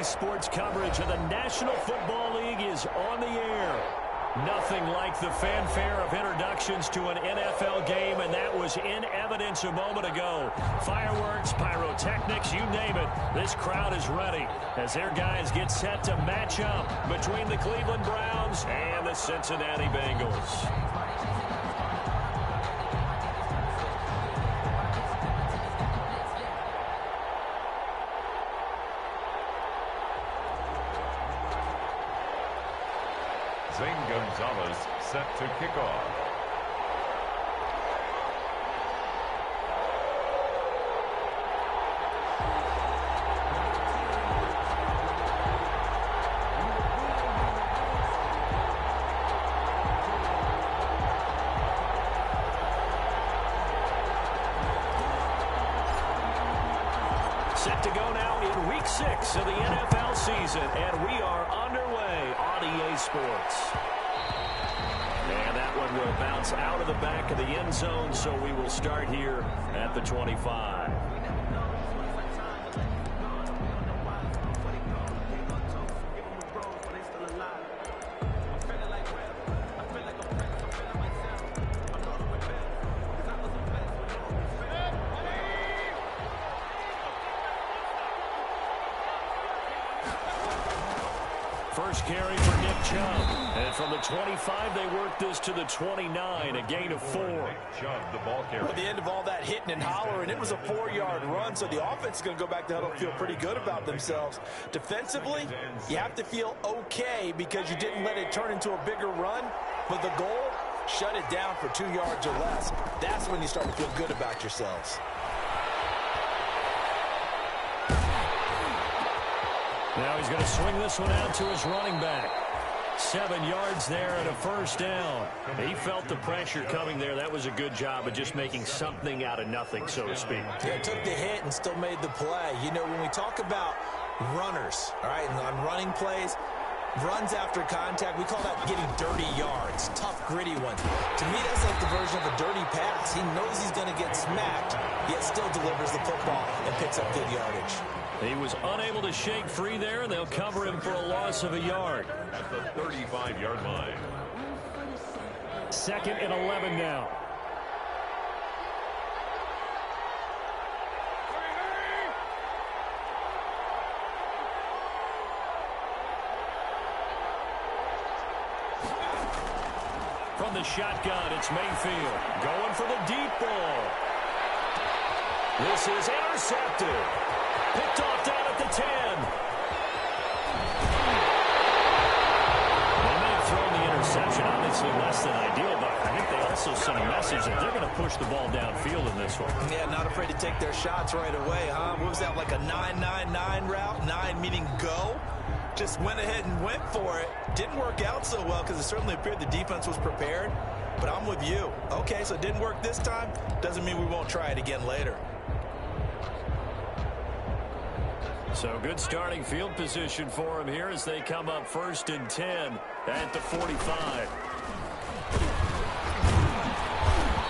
Sports coverage of the National Football League is on the air. Nothing like the fanfare of introductions to an NFL game, and that was in evidence a moment ago. Fireworks, pyrotechnics, you name it. This crowd is ready as their guys get set to match up between the Cleveland Browns and the Cincinnati Bengals. Gonzalez set to kick off. Set to go now in Week 6 of the NFL season, and we are underway on EA Sports. And that one will bounce out of the back of the end zone, so we will start here at the 25. First carry for Nick Chubb. And from the 25, they work this to the 29, a gain of 4. Chubb, the ball carrier. At the end of all that hitting and hollering, it was a 4-yard run, so the offense is going to go back to huddle and feel pretty good about themselves. Defensively, you have to feel okay because you didn't let it turn into a bigger run, but the goal, shut it down for 2 yards or less. That's when you start to feel good about yourselves. Now he's going to swing this one out to his running back. 7 yards there and a first down. He felt the pressure coming there. That was a good job of just making something out of nothing, so to speak. Yeah, took the hit and still made the play. You know, when we talk about runners, all right, and on running plays, runs after contact, we call that getting dirty yards, tough, gritty ones. To me, that's like the version of a dirty pass. He knows he's going to get smacked, yet still delivers the football and picks up good yardage. He was unable to shake free there, and they'll cover him for a loss of a yard. At the 35-yard line. 2nd and 11 now. From the shotgun, it's Mayfield going for the deep ball. This is intercepted. Picked off down at the 10. They may have thrown the interception, obviously less than ideal, but I think they also sent a message that they're going to push the ball downfield in this one. Yeah, not afraid to take their shots right away, huh? What was that, like a 9-9-9 route? 9 meaning go? Just went ahead and went for it. Didn't work out so well because it certainly appeared the defense was prepared. But I'm with you. Okay, so it didn't work this time. Doesn't mean we won't try it again later. So good starting field position for him here as they come up 1st and 10 at the 45.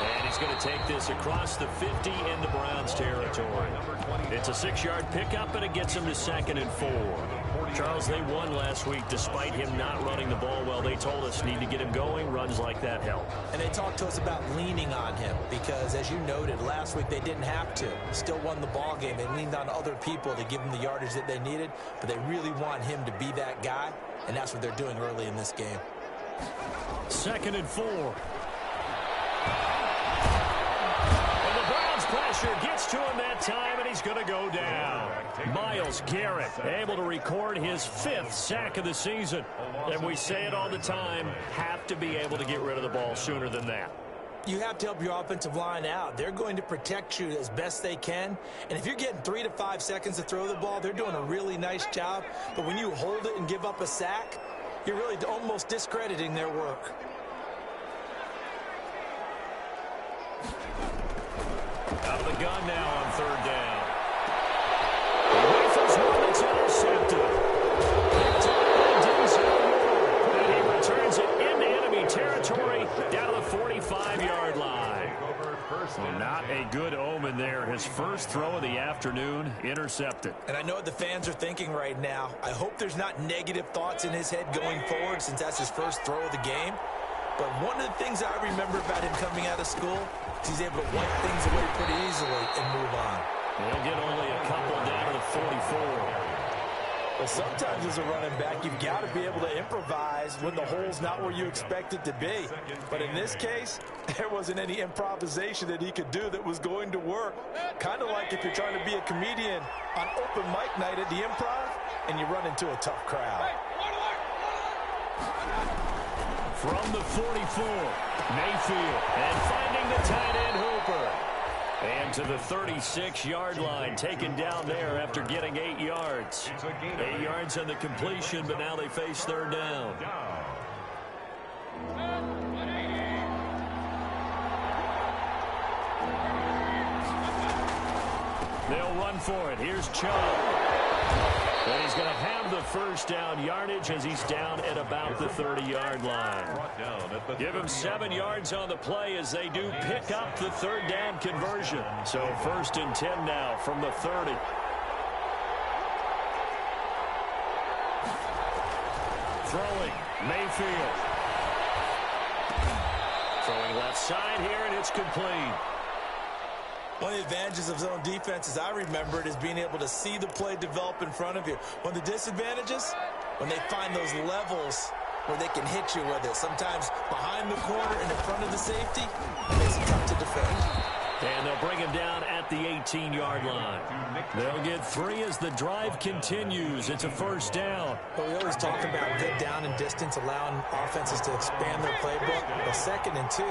And he's going to take this across the 50 into Browns territory. It's a 6-yard pickup, and it gets him to 2nd and 4. Charles, they won last week despite him not running the ball well. They told us need to get him going. Runs like that help. And they talked to us about leaning on him because, as you noted, last week they didn't have to. Still won the ball game. They leaned on other people to give them the yardage that they needed, but they really want him to be that guy, and that's what they're doing early in this game. 2nd and 4. And the Browns pressure gets to him that time, and he's going to go down. Myles Garrett able to record his 5th sack of the season. And we say it all the time, have to be able to get rid of the ball sooner than that. You have to help your offensive line out. They're going to protect you as best they can. And if you're getting 3 to 5 seconds to throw the ball, they're doing a really nice job. But when you hold it and give up a sack, you're really almost discrediting their work. Out of the gun now on 3rd down. Rifles one that's intercepted. And he returns it into enemy territory down to the 45-yard line. Well, not a good omen there. His first throw of the afternoon, intercepted. And I know what the fans are thinking right now. I hope there's not negative thoughts in his head going forward since that's his first throw of the game. But one of the things I remember about him coming out of school is he's able to wipe things away pretty easily and move on. He'll get only a couple down to the 44. Well, sometimes as a running back, you've got to be able to improvise when the hole's not where you expect it to be. But in this case, there wasn't any improvisation that he could do that was going to work. Kind of like if you're trying to be a comedian on open mic night at the Improv and you run into a tough crowd. From the 44, Mayfield, and finding the tight end Hooper. And to the 36-yard line, taken down there after getting 8 yards. 8 yards on the completion, but now they face third down. They'll run for it. Here's Chubb. And he's going to have the first down yardage as he's down at about the 30-yard line. Give him 7 yards on the play as they do pick up the third down conversion. So 1st and 10 now from the 30. Throwing, Mayfield. Throwing left side here, and it's complete. One of the advantages of zone defense, as I remember it, is being able to see the play develop in front of you. One of the disadvantages, when they find those levels where they can hit you with it. Sometimes behind the corner and in front of the safety, it makes it tough to defend. And they'll bring him down at the 18-yard line. They'll get 3 as the drive continues. It's a first down. But we always talk about good down and distance, allowing offenses to expand their playbook. Well, 2nd and 2,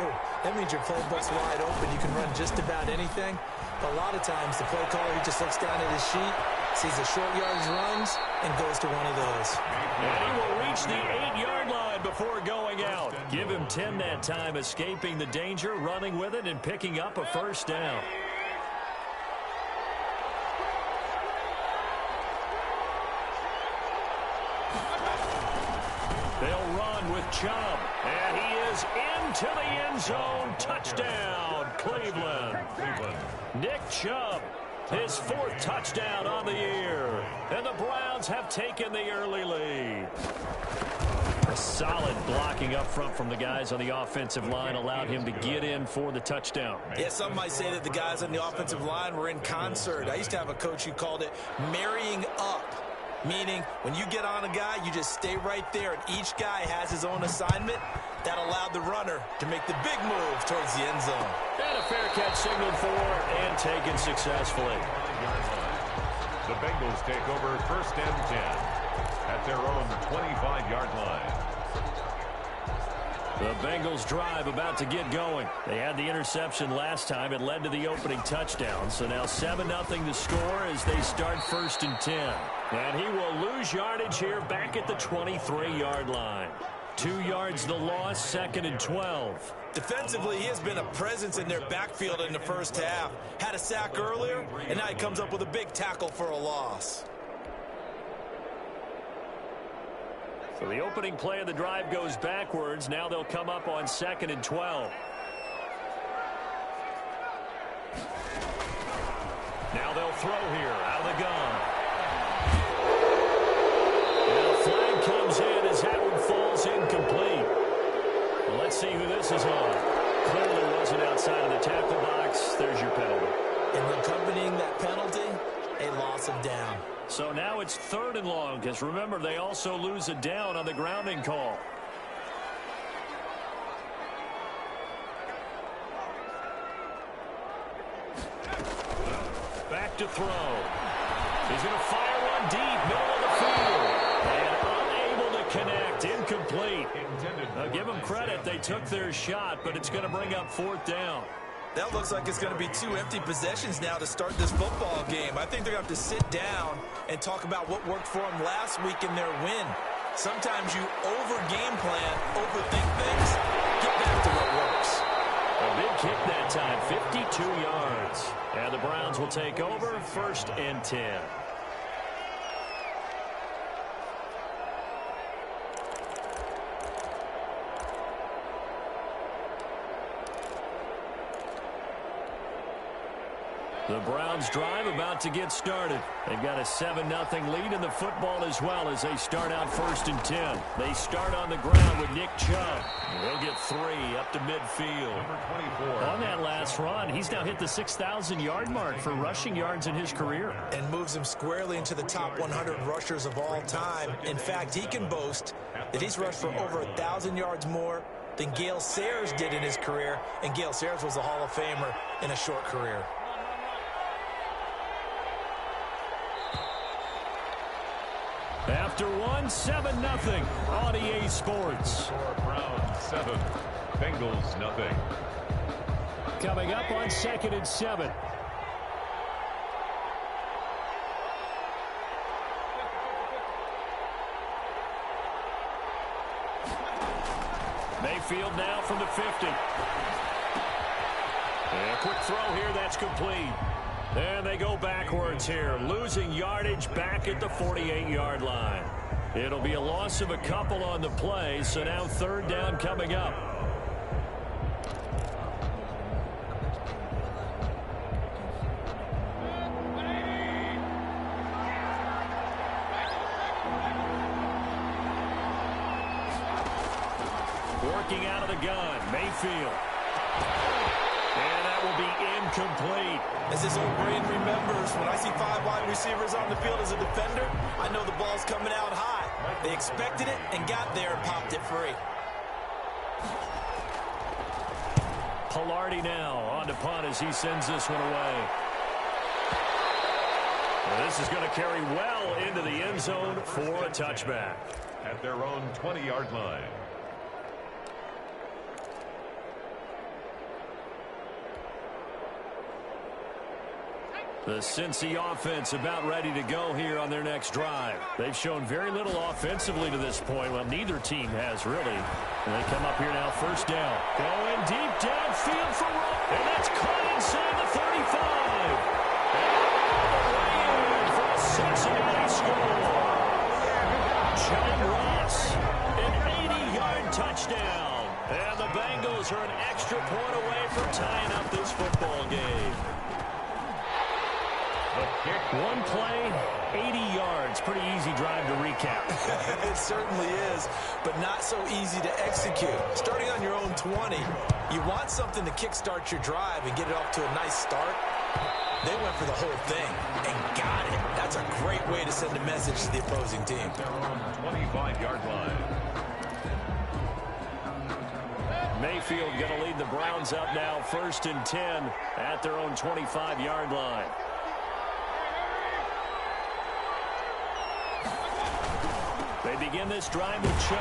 that means your playbook's wide open. You can run just about anything. But a lot of times, the play caller, he just looks down at his sheet, sees the short yardage runs, and goes to one of those. And he will reach the 8-yard line before going out. Give him 10 that time, escaping the danger, running with it, and picking up a first down. They'll run with Chubb, and he is into the end zone. Touchdown, Cleveland. Nick Chubb, his 4th touchdown on the year. And the Browns have taken the early lead. A solid blocking up front from the guys on the offensive line allowed him to get in for the touchdown. Yeah, some might say that the guys on the offensive line were in concert. I used to have a coach who called it marrying up. Meaning, when you get on a guy, you just stay right there, and each guy has his own assignment. That allowed the runner to make the big move towards the end zone. And a fair catch signaled for and taken successfully. The Bengals take over 1st and 10 at their own 25-yard line. The Bengals drive about to get going. They had the interception last time. It led to the opening touchdown. So now 7-0 the score as they start 1st and 10. And he will lose yardage here back at the 23-yard line. 2 yards the loss, 2nd and 12. Defensively, he has been a presence in their backfield in the first half. Had a sack earlier, and now he comes up with a big tackle for a loss. So the opening play of the drive goes backwards. Now they'll come up on 2nd and 12. Now they'll throw here out of the gun. And a flag comes in as that one falls incomplete. Well, let's see who this is on. Clearly wasn't outside of the tackle box. There's your penalty. And accompanying that penalty, a loss of down. So now it's 3rd and long, because remember, they also lose a down on the grounding call. Back to throw. He's going to fire one deep, middle of the field. And unable to connect, incomplete. Now, give them credit, they took their shot, but it's going to bring up 4th down. That looks like it's going to be 2 empty possessions now to start this football game. I think they're going to have to sit down and talk about what worked for them last week in their win. Sometimes you over-game plan, overthink things, get back to what works. A big kick that time, 52 yards. And the Browns will take over 1st and 10. The Browns drive about to get started. They've got a 7-0 lead in the football as well as they start out 1st and 10. They start on the ground with Nick Chubb. He'll get 3 up to midfield. Number 24. On that last run, he's now hit the 6,000-yard mark for rushing yards in his career. And moves him squarely into the top 100 rushers of all time. In fact, he can boast that he's rushed for over 1,000 yards more than Gale Sayers did in his career. And Gale Sayers was a Hall of Famer in a short career. After 7-0 on EA Sports. Browns 7, Bengals 0. Coming up on 2nd and 7. Mayfield now from the 50. And a quick throw here, that's complete. And they go backwards here, losing yardage back at the 48-yard line. It'll be a loss of a couple on the play, so now 3rd down coming up. Working out of the gun, Mayfield. And that will be incomplete. As this old brain remembers, when I see 5 wide receivers on the field as a defender, I know the ball's coming out high. They expected it and got there and popped it free. Pilardi now on to punt as he sends this one away. Well, this is going to carry well into the end zone for a touchback. At their own 20-yard line. The Cincy offense about ready to go here on their next drive. They've shown very little offensively to this point. Well, neither team has really. And they come up here now, 1st down. Going deep downfield for Rowe. And that's caught inside the 35. And way in for a Cincinnati score. John Ross, an 80-yard touchdown. And the Bengals are an extra point away from tying up this football game. One play, 80 yards. Pretty easy drive to recap. It certainly is, but not so easy to execute. Starting on your own 20, you want something to kickstart your drive and get it off to a nice start. They went for the whole thing and got it. That's a great way to send a message to the opposing team. 25-yard line. Mayfield going to lead the Browns up now, 1st and 10 at their own 25-yard line. They begin this drive with Chubb.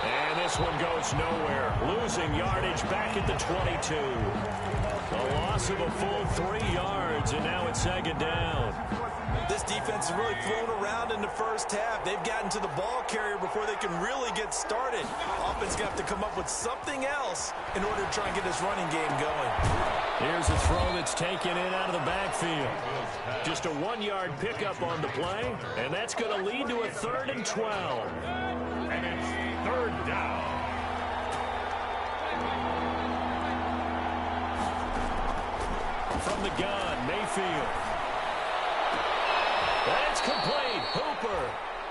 And this one goes nowhere. Losing yardage back at the 22. A loss of a full 3 yards, and now it's 2nd down. This defense has really flown around in the first half. They've gotten to the ball carrier before they can really get started. Offense going to have to come up with something else in order to try and get this running game going. Here's a throw that's taken in out of the backfield. Just a 1-yard pickup on the play, and that's going to lead to a 3rd and 12. And it's 3rd down. From the gun, Mayfield. That's complete. Hooper.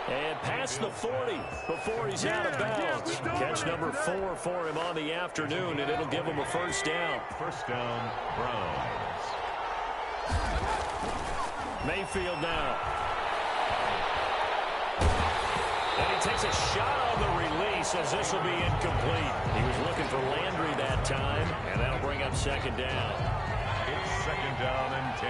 And past the 40 before he's out of bounds. Catch number 4 for him on the afternoon, and it'll give him a 1st down. 1st down, Browns. Mayfield now. And he takes a shot on the release as this will be incomplete. He was looking for Landry that time, and that'll bring up 2nd down. It's 2nd down and 10.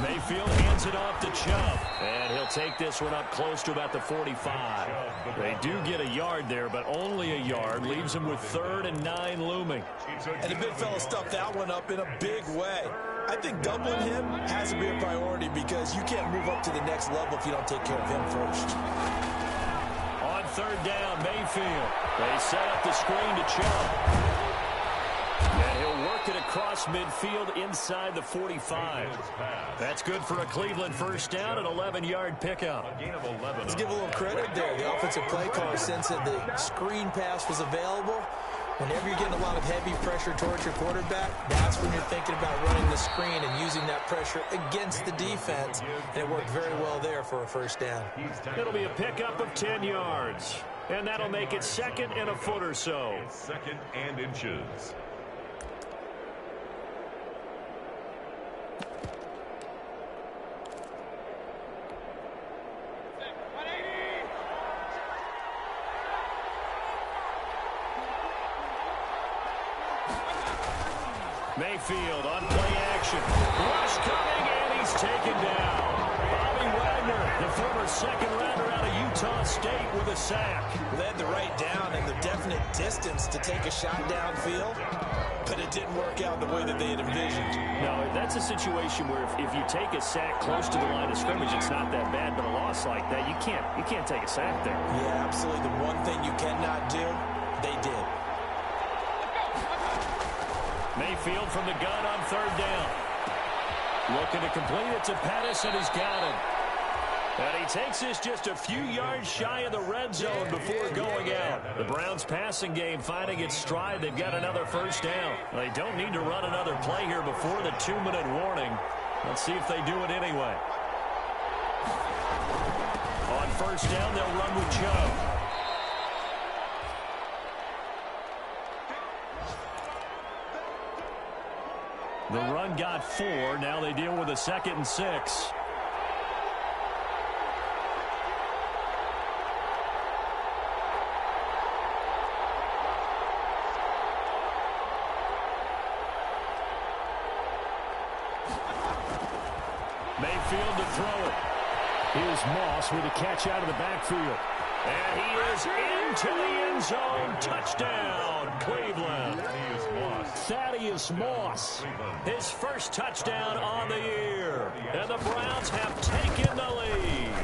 Mayfield hands it off to Chubb, and he'll take this one up close to about the 45. They do get a yard there, but only a yard. Leaves him with 3rd and 9 looming. And the big fella stuffed that one up in a big way. I think doubling him has to be a priority because you can't move up to the next level if you don't take care of him first. On 3rd down, Mayfield. They set up the screen to Chubb. And he'll work it across midfield inside the 45. That's good for a Cleveland 1st down, an 11-yard pickup. Let's give a little credit there. The offensive play caller sensed that the screen pass was available. Whenever you're getting a lot of heavy pressure towards your quarterback, that's when you're thinking about running the screen and using that pressure against the defense. And it worked very well there for a first down. It'll be a pickup of 10 yards. And that'll make it 2nd and a foot or so. 2nd and inches. Mayfield on play action. Rush coming, and he's taken down. Bobby Wagner, the former second-rounder out of Utah State, with a sack. They had the right down and the definite distance to take a shot downfield, but it didn't work out the way that they had envisioned. No, that's a situation where if you take a sack close to the line of scrimmage, it's not that bad, but a loss like that, you can't take a sack there. Yeah, absolutely. The one thing you cannot do, they did. Mayfield from the gun on 3rd down. Looking to complete it to Pettis, and he's got it. And he takes this just a few yards shy of the red zone before going out. The Browns passing game finding its stride. They've got another first down. They don't need to run another play here before the 2-minute warning. Let's see if they do it anyway. On first down, they'll run with Joe. The run got 4. Now they deal with a 2nd and 6. Mayfield to throw it. Here's Moss with a catch out of the backfield. And he is into the end zone. Touchdown, Cleveland. Thaddeus Moss, his first touchdown on the year. And the Browns have taken the lead.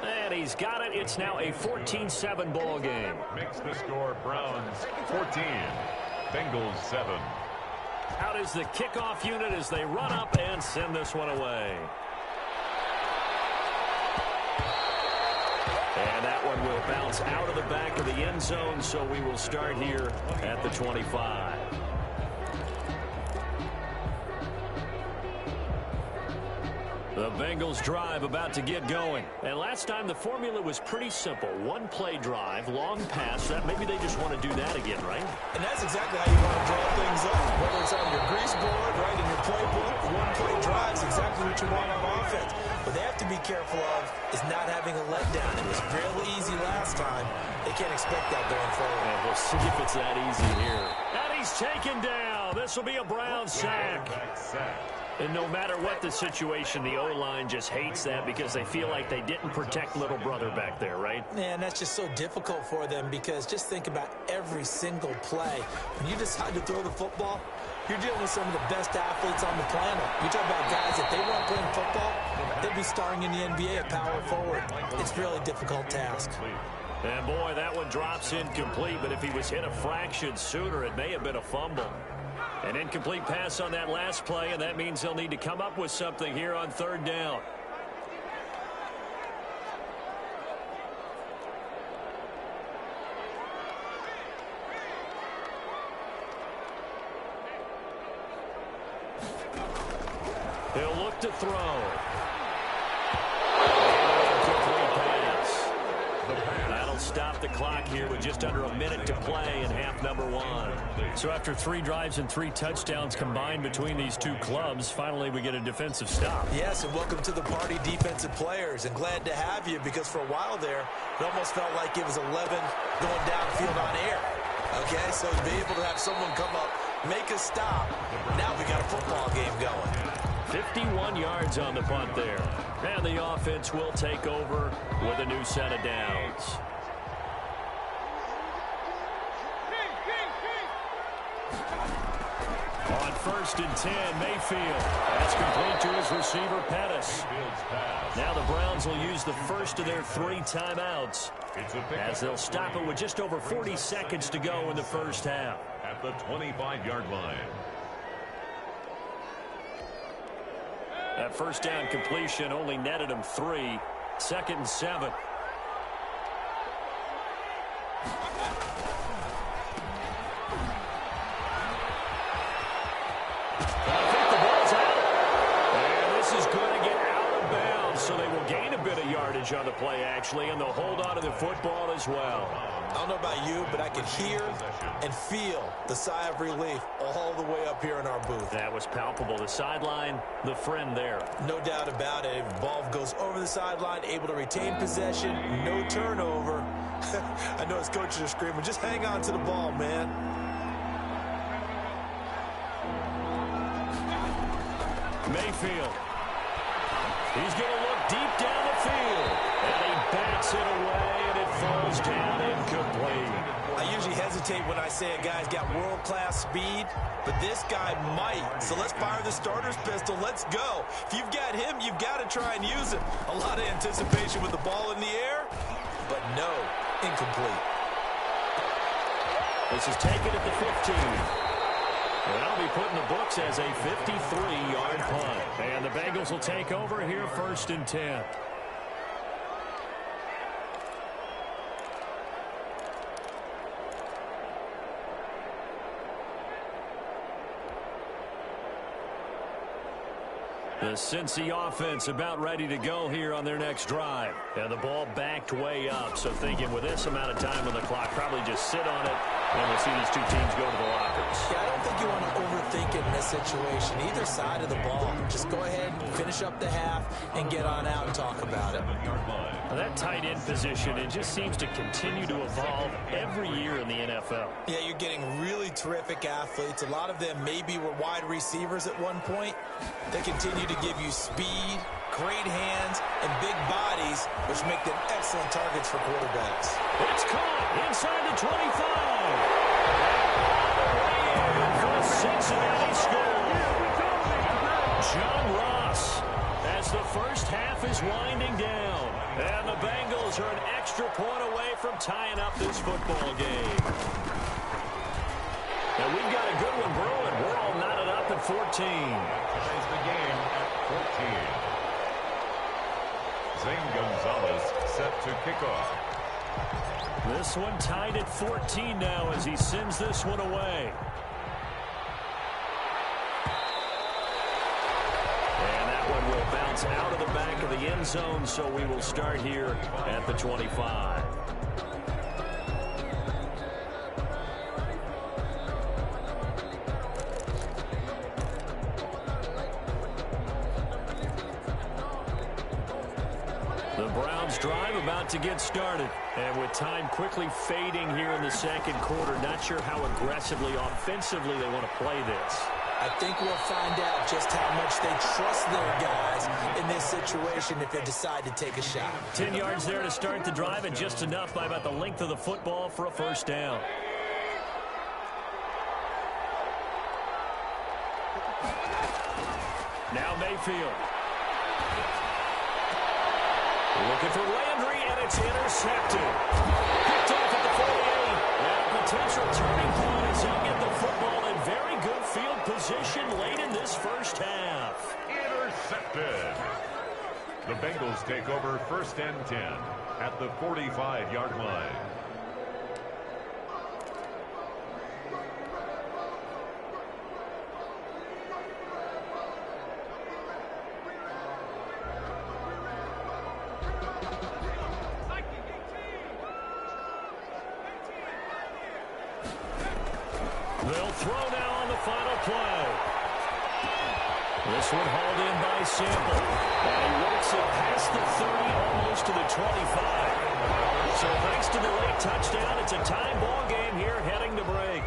And he's got it. It's now a 14-7 ball game. Makes the score Browns 14, Bengals 7. Out is the kickoff unit as they run up and send this one away. And that one will bounce out of the back of the end zone, so we will start here at the 25. The Bengals drive about to get going. And last time the formula was pretty simple. One play drive, long pass. That maybe they just want to do that again, right? And that's exactly how you want to draw things up. Whether it's on your grease board, right in your playbook, one play drive is exactly what you want on offense. What they have to be careful of is not having a letdown. It was real easy last time. They can't expect that going forward. And we'll see if it's that easy here. And he's taken down. This will be a Browns sack. And no matter what the situation, the O-line just hates that because they feel like they didn't protect little brother back there, right? Man, that's just so difficult for them because just think about every single play. When you decide to throw the football, you're dealing with some of the best athletes on the planet. You talk about guys, if they weren't playing football, they'd be starring in the NBA at power forward. It's a really difficult task. And boy, that one drops incomplete, but if he was hit a fraction sooner, it may have been a fumble. An incomplete pass on that last play, and that means they'll need to come up with something here on 3rd down. He'll look to throw. That'll stop the clock here with just under a minute to play in half number 1. So after 3 drives and 3 touchdowns combined between these two clubs, finally we get a defensive stop. Yes, and welcome to the party, defensive players, and glad to have you because for a while there, it almost felt like it was 11 going downfield on air. Okay, so to be able to have someone come up, make a stop, now we got a football game going. 51 yards on the punt there. And the offense will take over with a new set of downs. On 1st and 10, Mayfield. That's complete to his receiver, Pettis. Now the Browns will use the first of their 3 timeouts as they'll stop it with just over 40 seconds to go in the first half. At the 25-yard line. That first down completion only netted him 3. 2nd and 7. so they will gain a bit of yardage on the play, actually, and they'll hold on to the football as well. I don't know about you, but I could hear and feel the sigh of relief all the way up here in our booth. That was palpable. The sideline, the friend there. No doubt about it. If the ball goes over the sideline, able to retain possession, no turnover. I know his coaches are screaming, just hang on to the ball, man. Mayfield. He's going to look deep down the field. And he bats it away, and it falls down incomplete. I usually hesitate when I say a guy's got world-class speed, but this guy might. So let's fire the starter's pistol. Let's go. If you've got him, you've got to try and use it. A lot of anticipation with the ball in the air, but no, incomplete. This is taken at the 15. And that'll be put in the books as a 53-yard punt. And the Bengals will take over here, 1st and 10. The Cincy offense about ready to go here on their next drive. And the ball backed way up. So thinking with this amount of time on the clock, probably just sit on it. And we'll see these two teams go to the lockers. Yeah, I don't think you want to overthink it in this situation. Either side of the ball. Just go ahead, finish up the half, and get on out and talk about it. Well, that tight end position, it just seems to continue to evolve every year in the NFL. Yeah, you're getting really terrific athletes. A lot of them maybe were wide receivers at one point. They continue to give you speed, great hands, and big bodies, which make them excellent targets for quarterbacks. It's caught inside the 25. For the Cincinnati score. John Ross, as the first half is winding down. And the Bengals are an extra point away from tying up this football game. Now we've got a good one brewing. We're all knotted up at 14. Ties the game at 14. Zane Gonzalez set to kick off. This one tied at 14 now as he sends this one away. And that one will bounce out of the back of the end zone, so we will start here at the 25. The Browns drive about to get started. And with time quickly fading here in the second quarter, not sure how aggressively, offensively they want to play this. I think we'll find out just how much they trust their guys in this situation if they decide to take a shot. 10 yards there to start the drive, and just enough by about the length of the football for a first down. Now Mayfield. Looking for Landry, and it's intercepted. Picked off at the 48. And a potential turning point as he'll get the football in very good field position late in this first half. Intercepted. The Bengals take over 1st and 10 at the 45-yard line. They'll throw now on the final play. This one hauled in by Sample. And he works it past the 30, almost to the 25. So thanks to the late touchdown, it's a time ball game here heading to break.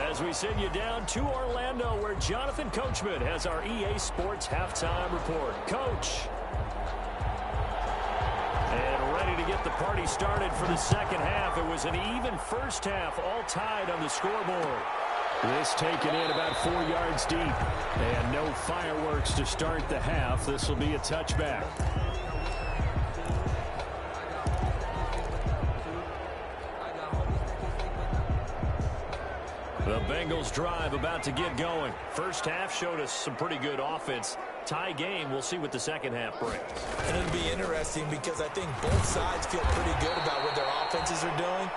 As we send you down to Orlando, where Jonathan Coachman has our EA Sports halftime report. Coach. And ready to get the party started for the second half. It was an even first half, all tied on the scoreboard. This taken in about 4 yards deep. And no fireworks to start the half. This will be a touchback. The Bengals drive about to get going. First half showed us some pretty good offense. Tie game. We'll see what the second half brings. And it'll be interesting because I think both sides feel pretty good about what their offenses are doing.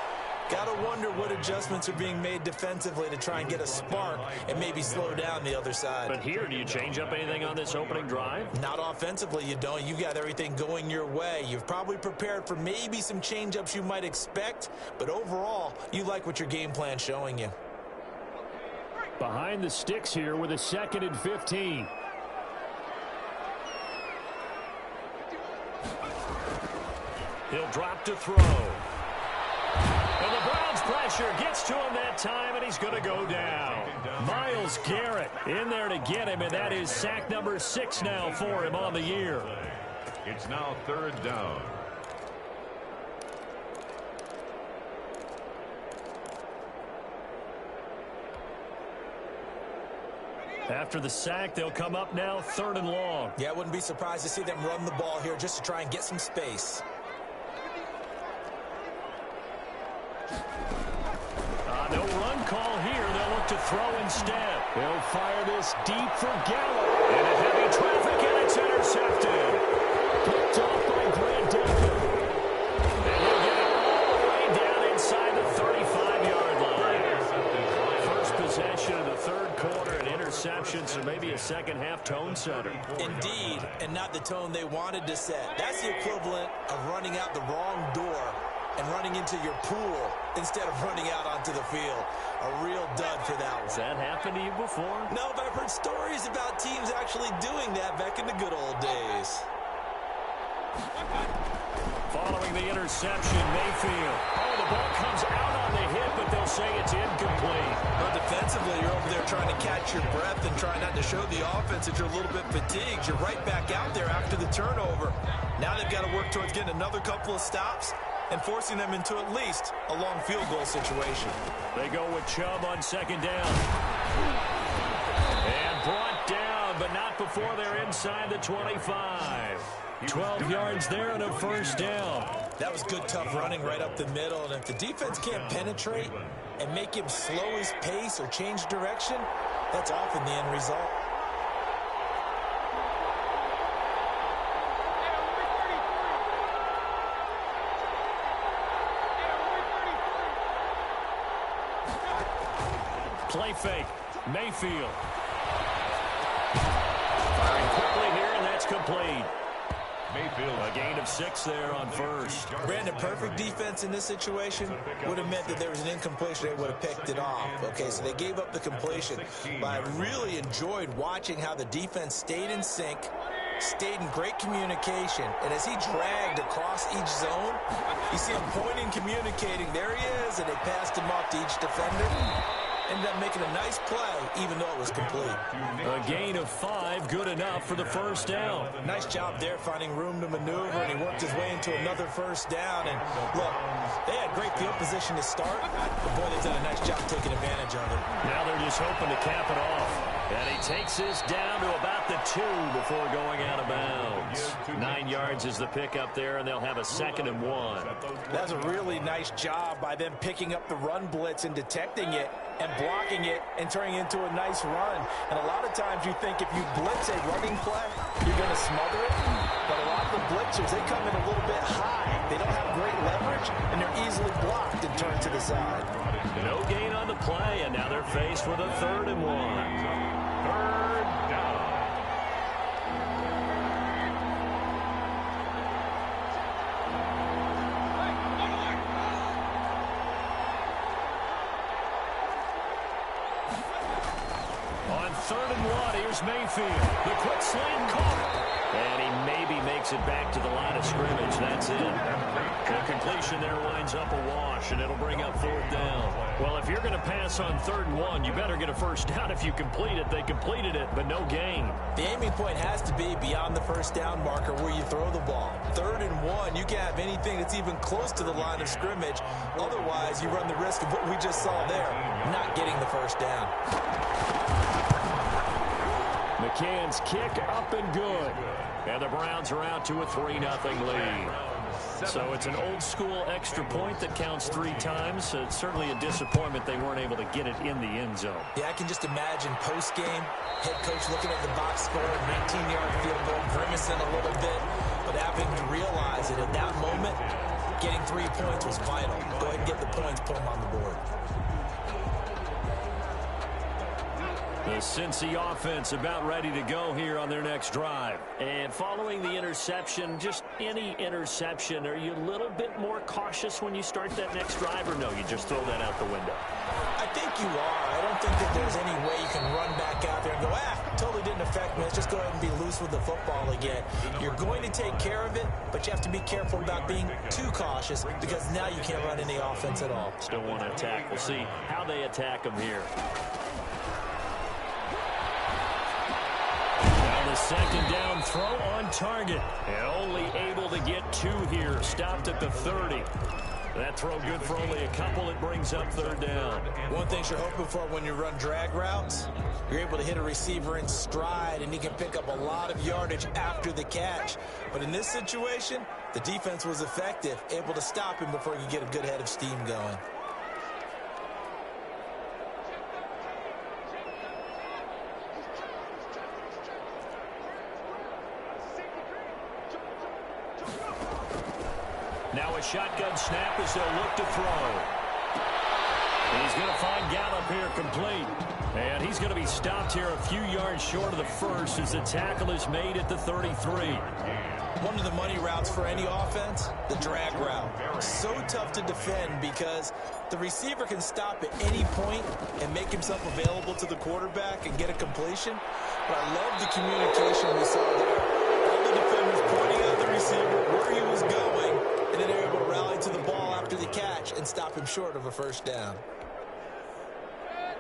Got to wonder what adjustments are being made defensively to try and get a spark and maybe slow down the other side. But here, do you change up anything on this opening drive? Not offensively, you don't. You got everything going your way. You've probably prepared for maybe some change-ups you might expect, but overall, you like what your game plan's showing you. Behind the sticks here with a 2nd and 15. He'll drop to throw. And the Browns pressure gets to him that time, and he's going to go down. Myles Garrett in there to get him, and that is sack number 6 now for him on the year. It's now 3rd down. After the sack, they'll come up now 3rd and long. Yeah, I wouldn't be surprised to see them run the ball here just to try and get some space. No run call here. They'll look to throw instead. They'll fire this deep for Gallup. In a heavy traffic, and it's intercepted. Picked off by Grant Delpit. And he'll get it all the way down inside the 35-yard line. First possession of the 3rd quarter, an interception, so maybe a second-half tone setter. Indeed, and not the tone they wanted to set. That's the equivalent of running out the wrong door and running into your pool instead of running out onto the field. A real dud for that one. Has that happened to you before? No, but I've heard stories about teams actually doing that back in the good old days. Following the interception, Mayfield. Oh, the ball comes out on the hit, but they'll say it's incomplete. Well, defensively, you're over there trying to catch your breath and try not to show the offense that you're a little bit fatigued. You're right back out there after the turnover. Now they've got to work towards getting another couple of stops and forcing them into at least a long field goal situation. They go with Chubb on 2nd down. And brought down, but not before they're inside the 25. 12 yards there and a 1st down. That was good, tough running right up the middle. And if the defense can't penetrate and make him slow his pace or change direction, that's often the end result. Play fake. Mayfield. Firing quickly here, and that's complete. Mayfield, a gain of 6 there on 1st. Brandon, perfect defense in this situation would have meant that there was an incompletion. They would have picked it off. Okay, so they gave up the completion. But I really enjoyed watching how the defense stayed in sync, stayed in great communication, and as he dragged across each zone, you see him pointing, communicating. There he is, and they passed him off to each defender. Ended up making a nice play, even though it was complete. A gain of 5, good enough for the 1st down. Nice job there, finding room to maneuver, and he worked his way into another 1st down. And look, they had great field position to start, but boy, they've done a nice job taking advantage of it. Now they're just hoping to cap it off. And he takes this down to about the 2 before going out of bounds. 9 yards is the pickup there, and they'll have a 2nd and 1. That's a really nice job by them picking up the run blitz and detecting it and blocking it and turning it into a nice run. And a lot of times you think if you blitz a running play, you're going to smother it. But a lot of the blitzers, they come in a little bit high. They don't have great leverage, and they're easily blocked and turned to the side. No gain on the play, and now they're faced with a 3rd and 1. 3rd down. On 3rd and 1, here's Mayfield. The quick slant caught. And he maybe makes it back to the line of scrimmage. That's it. The completion there winds up a wash, and it'll bring up 4th down. Well, if you're going to pass on 3rd and 1, you better get a 1st down if you complete it. They completed it, but no gain. The aiming point has to be beyond the 1st down marker where you throw the ball. 3rd and 1, you can't have anything that's even close to the line of scrimmage. Otherwise, you run the risk of what we just saw there, not getting the 1st down. McCann's kick up and good. And the Browns are out to a 3-0 lead. So it's an old-school extra point that counts 3 times. So it's certainly a disappointment they weren't able to get it in the end zone. Yeah, I can just imagine post-game, head coach looking at the box score, 19-yard field goal, grimacing a little bit, but having to realize that at that moment, getting 3 points was vital. Go ahead and get the points, put them on the board. The Cincy offense about ready to go here on their next drive. And following the interception, just any interception, are you a little bit more cautious when you start that next drive, or no, you just throw that out the window? I think you are. I don't think that there's any way you can run back out there and go, totally didn't affect me. Let's just go ahead and be loose with the football again. You're going to take care of it, but you have to be careful about being too cautious because now you can't run any offense at all. Still want to attack. We'll see how they attack them here. Now the second down throw on target. And only able to get 2 here. Stopped at the 30. That throw good for only a couple. It brings up third down. One thing you're hoping for when you run drag routes, you're able to hit a receiver in stride, and he can pick up a lot of yardage after the catch. But in this situation, the defense was effective, able to stop him before he could get a good head of steam going. Now a shotgun snap as they'll look to throw. He's going to find Gallup here complete. And he's going to be stopped here a few yards short of the first as the tackle is made at the 33. One of the money routes for any offense, the drag route. So tough to defend because the receiver can stop at any point and make himself available to the quarterback and get a completion. But I love the communication we saw there. All the defenders pointing out the receiver, where he was going, and then they were able to rally to the ball after the catch and stop him short of a first down.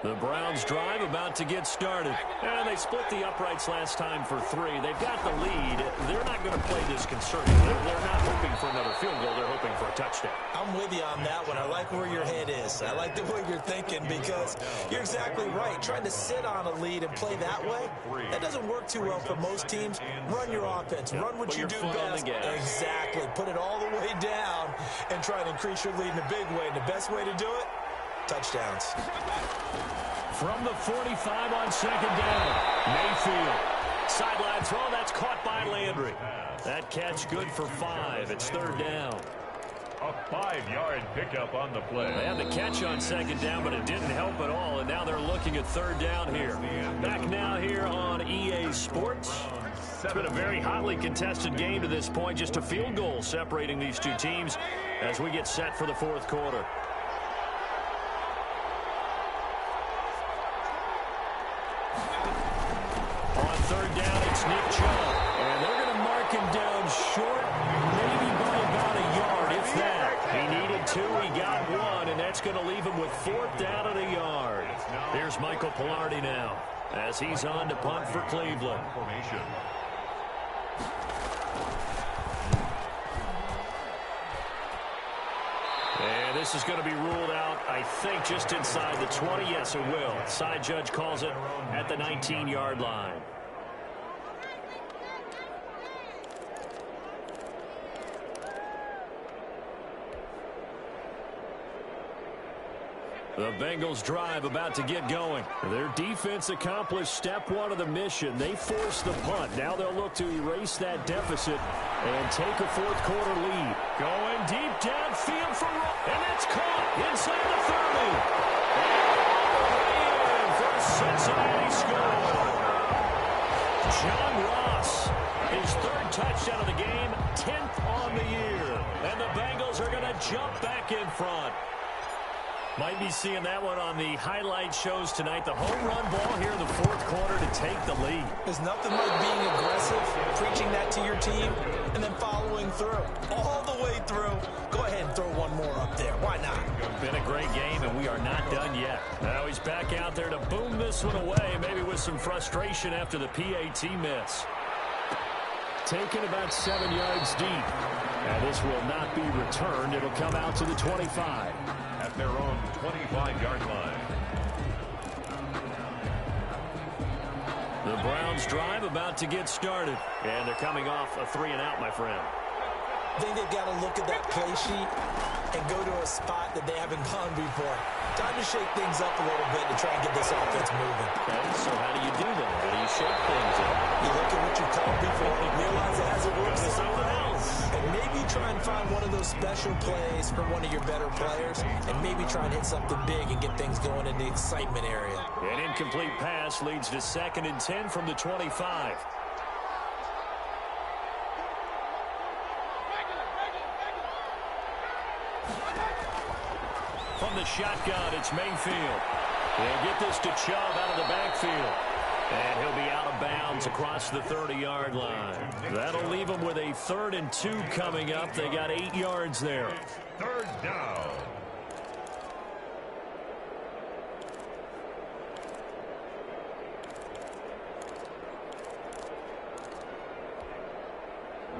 The Browns drive about to get started. And they split the uprights last time for 3. They've got the lead. They're not going to play this concerted. They're not hoping for another field goal. They're hoping for a touchdown. I'm with you on that one. I like where your head is. I like the way you're thinking because you're exactly right. Trying to sit on a lead and play that way, that doesn't work too well for most teams. Run your offense. Run what you do best. Exactly. Put it all the way down and try to increase your lead in a big way. And the best way to do it, touchdowns. From the 45 on second down, Mayfield. Sideline throw, that's caught by Landry. That catch good for 5. It's third down. A 5-yard pickup on the play. They had the catch on second down, but it didn't help at all, and now they're looking at third down here. Back now here on EA Sports. It's been a very hotly contested game to this point. Just a field goal separating these two teams as we get set for the fourth quarter. Third down, it's Nick Chubb. And they're going to mark him down short, maybe by about a yard, if that. He needed 2, he got 1, and that's going to leave him with 4th down and a yard. Here's Michael Pilardi now as he's on to punt for Cleveland. And this is going to be ruled out, I think, just inside the 20. Yes, it will. Side judge calls it at the 19-yard line. The Bengals drive about to get going. Their defense accomplished step 1 of the mission. They forced the punt. Now they'll look to erase that deficit and take a fourth quarter lead. Going deep downfield for and that's caught inside the 30. And for a Cincinnati score. John Ross, his 3rd touchdown of the game, 10th on the year. And the Bengals are going to jump back in front. Might be seeing that one on the highlight shows tonight. The home run ball here in the fourth quarter to take the lead. There's nothing like being aggressive, preaching that to your team, and then following through. All the way through. Go ahead and throw one more up there. Why not? Been a great game, and we are not done yet. Now he's back out there to boom this one away, maybe with some frustration after the PAT miss. Taken about 7 yards deep. And this will not be returned. It'll come out to the 25. At their own 25-yard line. The Browns drive about to get started. And they're coming off a 3-and-out, my friend. I think they've got to look at that play sheet and go to a spot that they haven't gone before. Time to shake things up a little bit to try and get this offense moving. Okay, so how do you do that? How do you shake things up? You look at what you called before and realize it hasn't worked for someone else. And maybe try and find one of those those special plays for one of your better players and maybe try and hit something big and get things going in the excitement area. An incomplete pass leads to 2nd and 10 from the 25. From the shotgun, it's Mayfield. They'll get this to Chubb out of the backfield. And he'll be out of bounds across the 30-yard line. That'll leave them with a 3rd and 2 coming up. They got 8 yards there. 3rd down.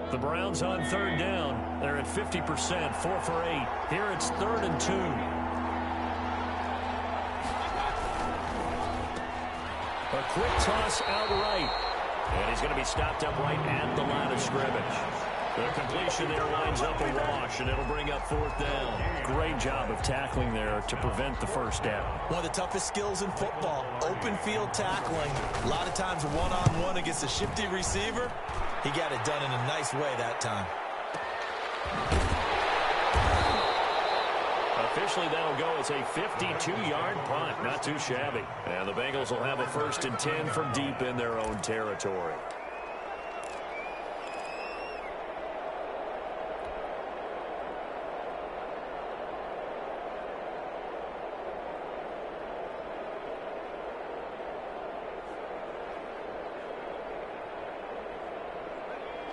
The Browns on 3rd down. They're at 50%, 4 for 8. Here it's 3rd and 2. A quick toss out right. And he's going to be stopped up right at the line of scrimmage. The completion there lines up a wash, and it'll bring up 4th down. Great job of tackling there to prevent the 1st down. One of the toughest skills in football, open field tackling. A lot of times one-on-one against a shifty receiver. He got it done in a nice way that time. Officially, that'll go as a 52-yard punt. Not too shabby. And the Bengals will have a 1st and 10 from deep in their own territory.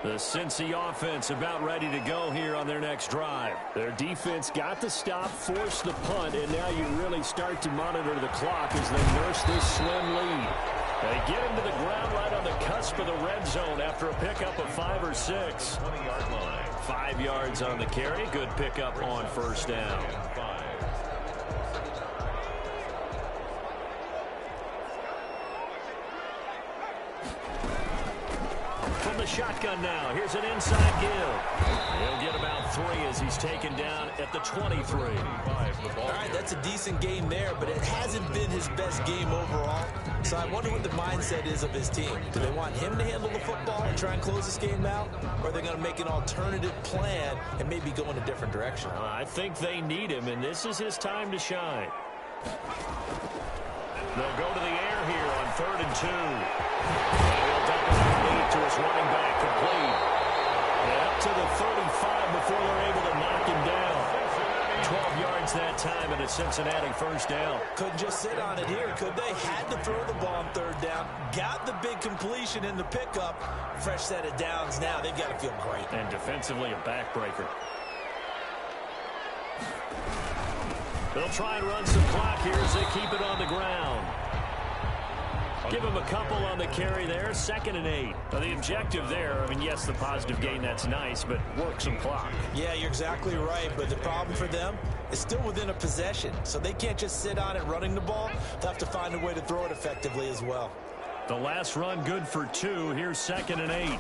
The Cincy offense about ready to go here on their next drive. Their defense got the stop, forced the punt, and now you really start to monitor the clock as they nurse this slim lead. They get him to the ground right on the cusp of the red zone after a pickup of 5 or 6. 20-yard line. 5 yards on the carry. Good pickup on 1st down. From the shotgun now, here's an inside give. He'll get about 3 as he's taken down at the 23. All right, that's a decent game there, but it hasn't been his best game overall. So I wonder what the mindset is of his team. Do they want him to handle the football and try and close this game out? Or are they going to make an alternative plan and maybe go in a different direction? I think they need him, and this is his time to shine. They'll go to the air here on 3rd and 2. He'll dump it out to his running back, complete. And up to the 35 before they're able to knock him down. 12 yards that time, and a Cincinnati 1st down. Couldn't just sit on it here, could they? Had to throw the ball on 3rd down. Got the big completion in the pickup. Fresh set of downs now. They've got to feel great. And defensively, a backbreaker. They'll try and run some clock here as they keep it on the ground. Give him a couple on the carry there. 2nd and 8. Now the objective there, I mean, yes, the positive gain, that's nice, but work some clock. Yeah, you're exactly right, but the problem for them is still within a possession, so they can't just sit on it running the ball. They'll have to find a way to throw it effectively as well. The last run good for 2. Here's 2nd and 8.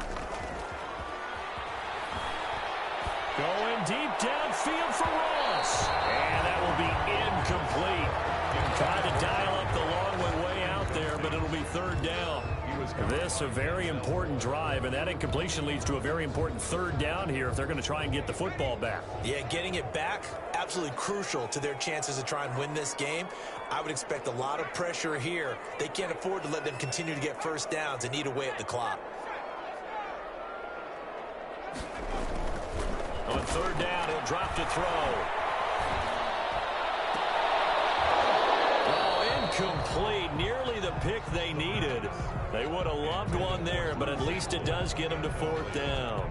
Going deep downfield for Ross. And that will be incomplete. Tried to dial up the long way out there, but it'll be 3rd down. This a very important drive, and that incompletion leads to a very important 3rd down here if they're going to try and get the football back. Yeah, getting it back, absolutely crucial to their chances to try and win this game. I would expect a lot of pressure here. They can't afford to let them continue to get 1st downs and eat away at the clock. On 3rd down, he'll drop to throw. Incomplete, nearly the pick they needed. They would have loved one there, but at least it does get them to 4th down.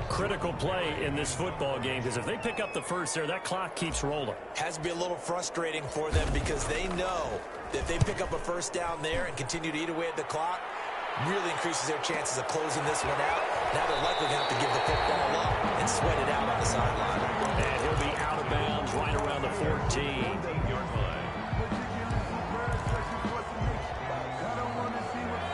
Critical play in this football game, because if they pick up the 1st there, that clock keeps rolling. Has to be a little frustrating for them because they know that if they pick up a 1st down there and continue to eat away at the clock, really increases their chances of closing this one out. Now they're likely going to have to give the football up and sweat it out on the sideline. And he'll be out of bounds right around the 14.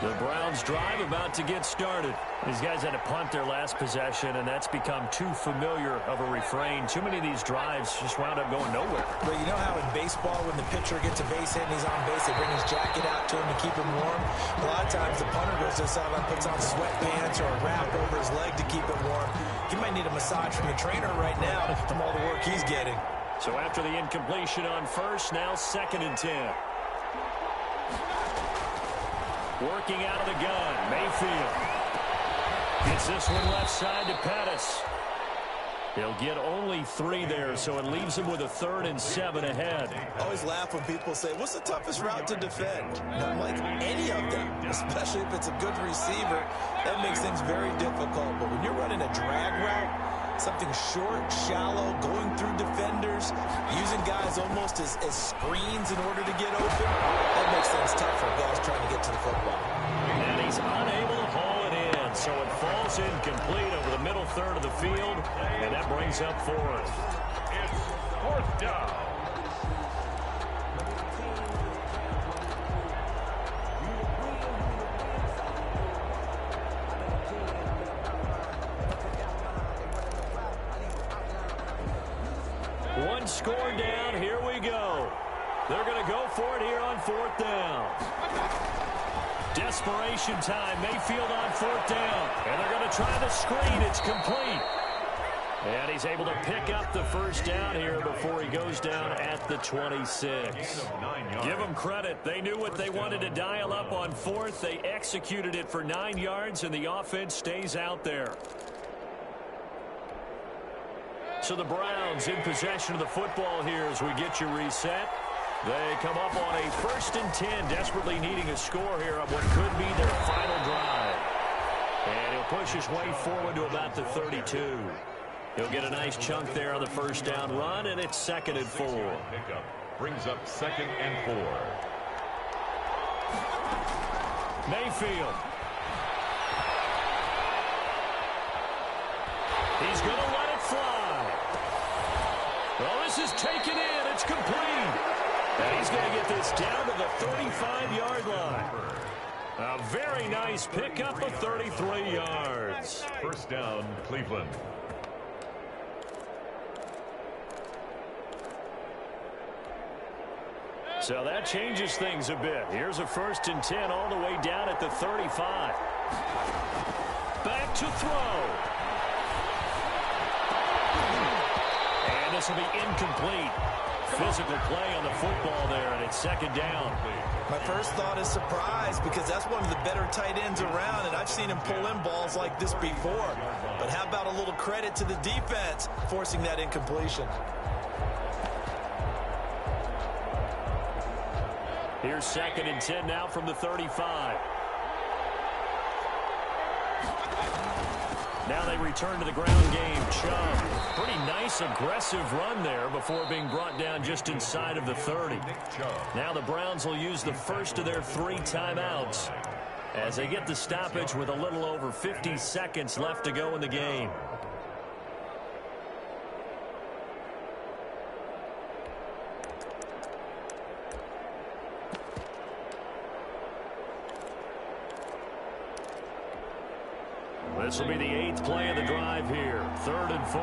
The Browns drive about to get started. These guys had to punt their last possession, and that's become too familiar of a refrain. Too many of these drives just wound up going nowhere. But you know how in baseball, when the pitcher gets a base hit and he's on base, they bring his jacket out to him to keep him warm? A lot of times the punter goes to the sideline, puts on sweatpants or a wrap over his leg to keep it warm. He might need a massage from the trainer right now from all the work he's getting. So after the incompletion on first, now 2nd and 10. Working out of the gun, Mayfield. Gets this one left side to Pettis. He'll get only 3 there, so it leaves him with a 3rd and 7 ahead. I always laugh when people say, what's the toughest route to defend? And I'm like, any of them, especially if it's a good receiver. That makes things very difficult. But when you're running a drag route, something short, shallow, going through defenders, using guys almost as screens in order to get open, that makes things tough for guys trying to get to the football. And he's unable to haul it in, so it falls incomplete over the middle third of the field, and that brings up 4th. It's 4th down. One score down. Here we go. They're going to go for it here on 4th down. Desperation time. Mayfield on 4th down. And they're going to try the screen. It's complete. And he's able to pick up the 1st down here before he goes down at the 26. Give them credit. They knew what they wanted to dial up on 4th. They executed it for 9 yards, and the offense stays out there. So the Browns in possession of the football here as we get you reset. They come up on a 1st and 10, desperately needing a score here on what could be their final drive. And he'll push his way forward to about the 32. He'll get a nice chunk there on the 1st down run, and it's 2nd and 4. Pickup brings up 2nd and 4. Mayfield. He's going to let it fly. Well, this is taken in. It's complete. And he's going to get this down to the 35-yard line. A very nice pickup of 33 yards. 1st down, Cleveland. So that changes things a bit. Here's a 1st and 10 all the way down at the 35. Back to throw. And this will be incomplete. Physical play on the football there, and it's 2nd down. My first thought is surprise, because that's one of the better tight ends around, and I've seen him pull in balls like this before. But how about a little credit to the defense forcing that incompletion? Here's 2nd and 10 now from the 35. Now they return to the ground game. Chubb. Pretty nice, aggressive run there before being brought down just inside of the 30. Now the Browns will use the first of their 3 timeouts as they get the stoppage with a little over 50 seconds left to go in the game. This will be the 8th play of the drive here. 3rd and 4.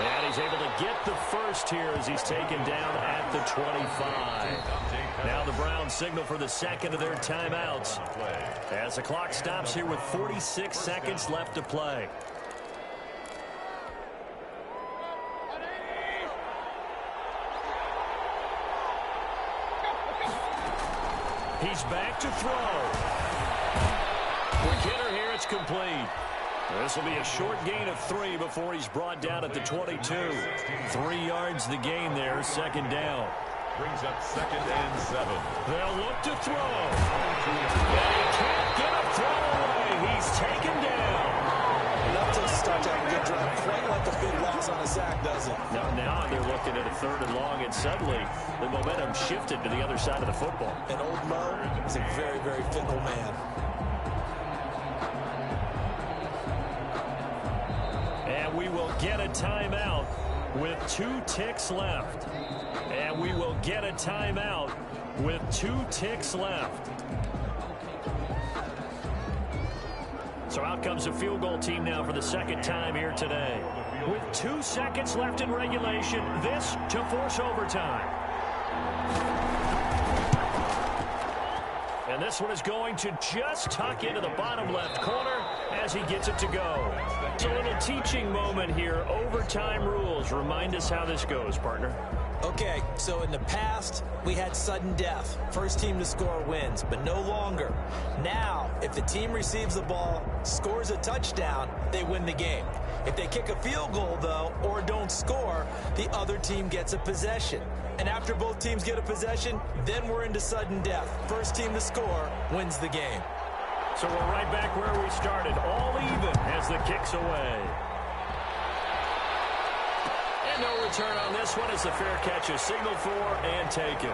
And he's able to get the first here as he's taken down at the 25. Now the Browns signal for the 2nd of their timeouts as the clock stops here with 46 seconds left to play. He's back to throw. Quick hitter here. It's complete. This will be a short gain of 3 before he's brought down at the 22. 3 yards the gain there. 2nd down. Brings up 2nd and 7. They'll look to throw. And he can't get a throw away. He's taken down. Enough to start to have a good drive. Quite like a big loss on a sack, doesn't it? Now they're looking at a 3rd and long, and suddenly the momentum shifted to the other side of the football. And old Mo is a very, very fickle man. And we will get a timeout with 2 ticks left. And we will get a timeout with 2 ticks left. So out comes the field goal team now for the 2nd time here today. With 2 seconds left in regulation, this to force overtime. And this one is going to just tuck into the bottom left corner as he gets it to go. It's a little teaching moment here. Overtime rules. Remind us how this goes, partner. Okay, so in the past, we had sudden death. First team to score wins, but no longer. Now, if the team receives the ball, scores a touchdown, they win the game. If they kick a field goal, though, or don't score, the other team gets a possession. And after both teams get a possession, then we're into sudden death. First team to score wins the game. So we're right back where we started, all even as the kick's away. And no return on this one as the fair catch is signaled for and taken.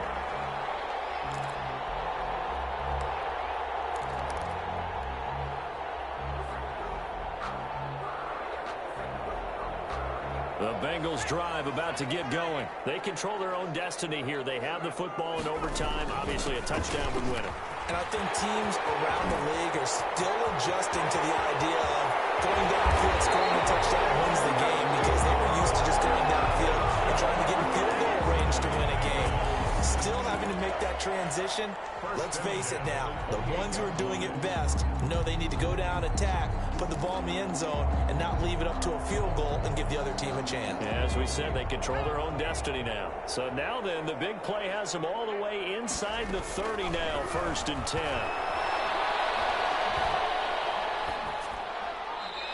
The Bengals drive about to get going. They control their own destiny here. They have the football in overtime. Obviously, a touchdown would win it. And I think teams around the league are still adjusting to the idea of going downfield, scoring a touchdown wins the game because they were used to just going downfield and trying to get in field goal range to win a game. Still having to make that transition. Let's face it now, the ones who are doing it best know they need to go down, attack, put the ball in the end zone, and not leave it up to a field goal and give the other team a chance. Yeah, as we said, they control their own destiny now. So now then, the big play has them all the way inside the 30 now, 1st and 10.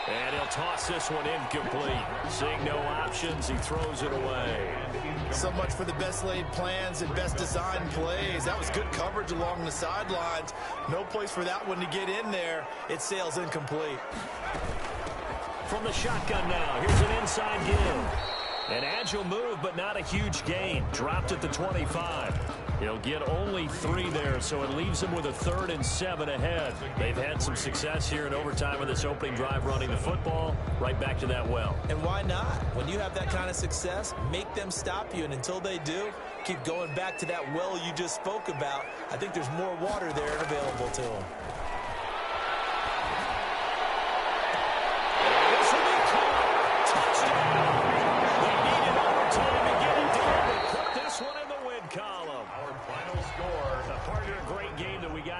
And he'll toss this one incomplete. Seeing no options, he throws it away. So much for the best laid plans and best designed plays. That was good coverage along the sidelines. No place for that one to get in there. It sails incomplete. From the shotgun now, here's an inside give. An agile move, but not a huge gain. Dropped at the 25. He'll get only 3 there, so it leaves him with a 3rd and 7 ahead. They've had some success here in overtime with this opening drive running the football. Right back to that well. And why not? When you have that kind of success, make them stop you. And until they do, keep going back to that well you just spoke about. I think there's more water there and available to them.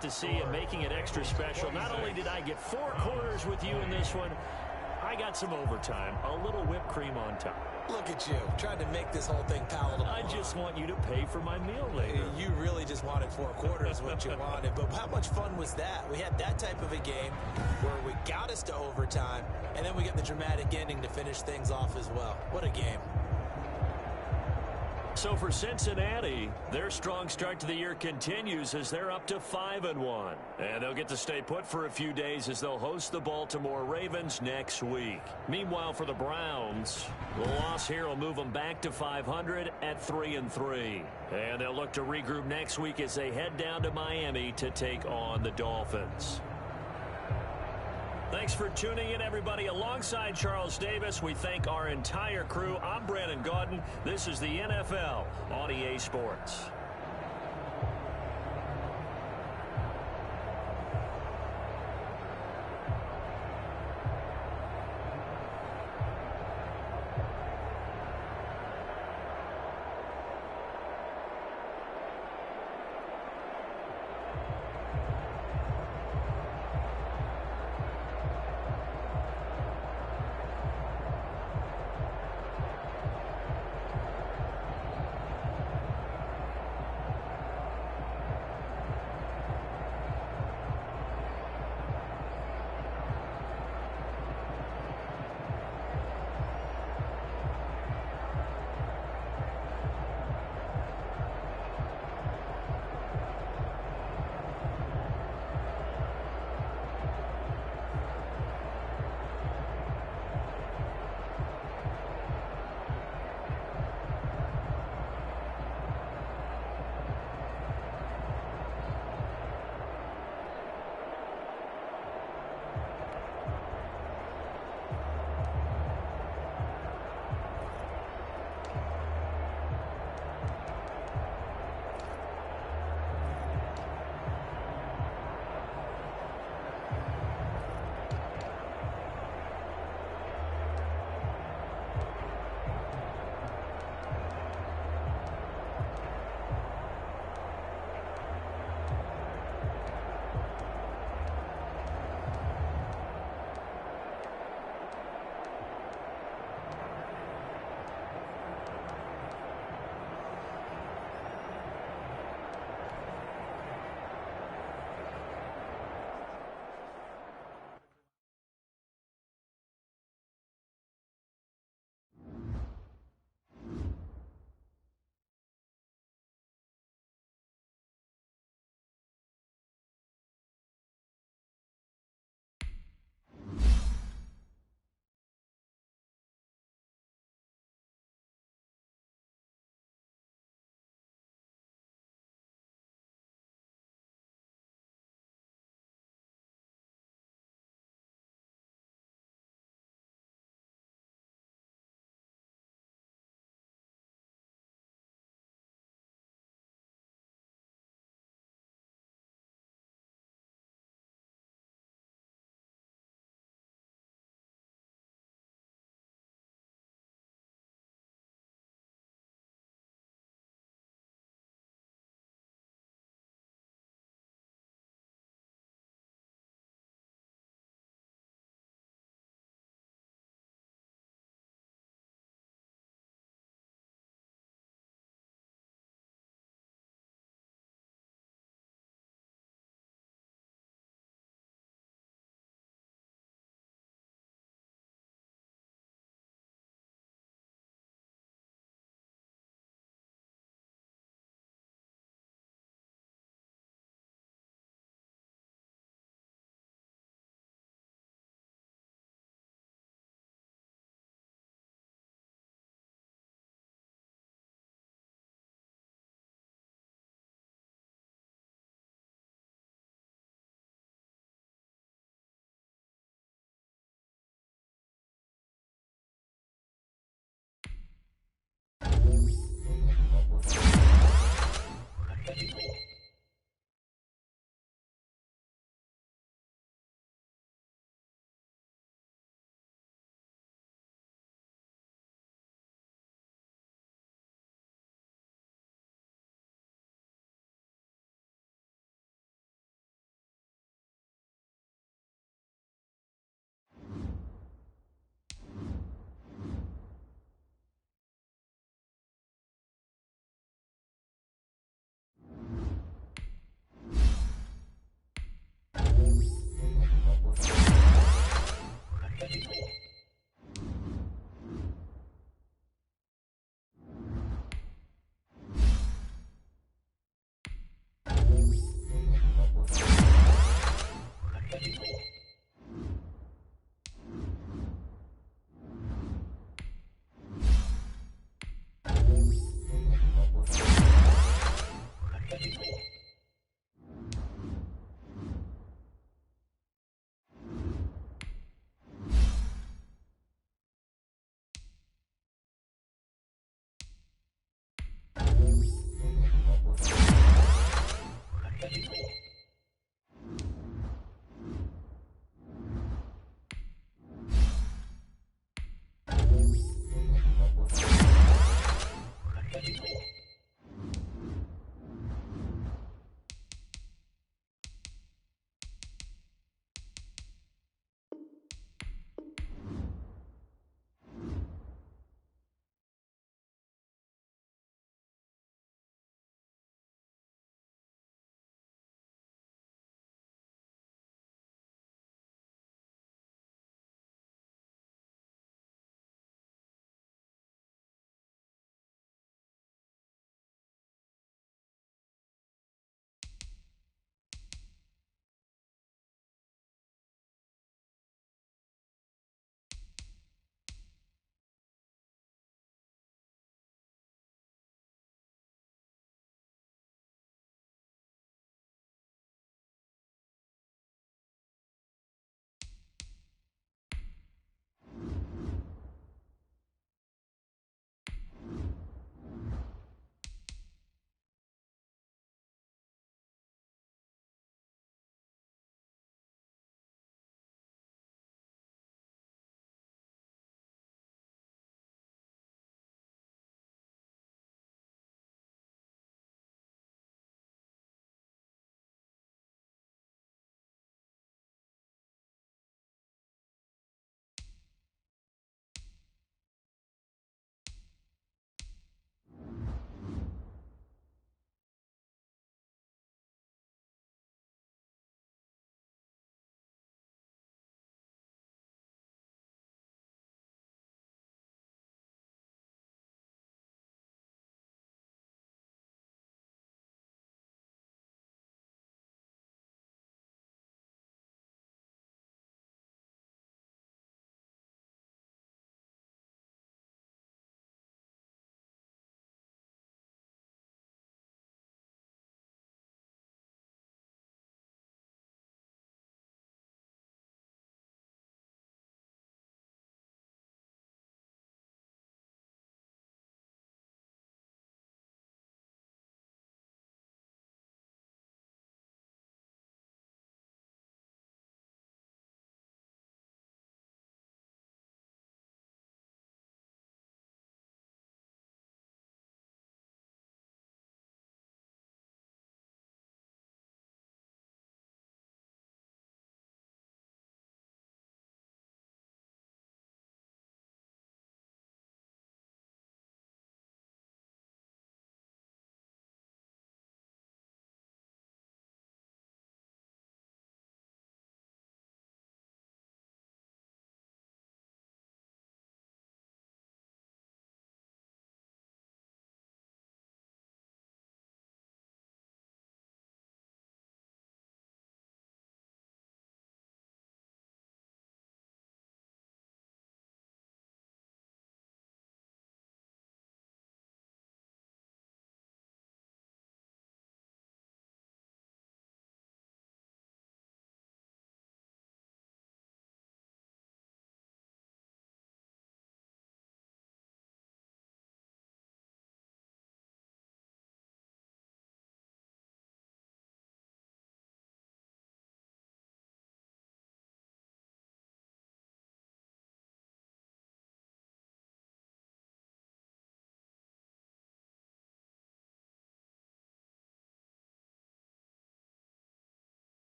To see and making it extra special. Not only did I get 4 quarters with you in this one, I got some overtime, a little whipped cream on top. Look at you, trying to make this whole thing palatable. I just want you to pay for my meal later. You really just wanted 4 quarters, what you wanted. But how much fun was that? We had that type of a game where we got us to overtime, and then we get the dramatic ending to finish things off as well. What a game. So for Cincinnati, their strong start to the year continues as they're up to 5-1. And they'll get to stay put for a few days as they'll host the Baltimore Ravens next week. Meanwhile, for the Browns, the loss here will move them back to 500 at 3-3. And they'll look to regroup next week as they head down to Miami to take on the Dolphins. Thanks for tuning in, everybody. Alongside Charles Davis, we thank our entire crew. I'm Brandon Gaudin. This is the NFL on EA Sports.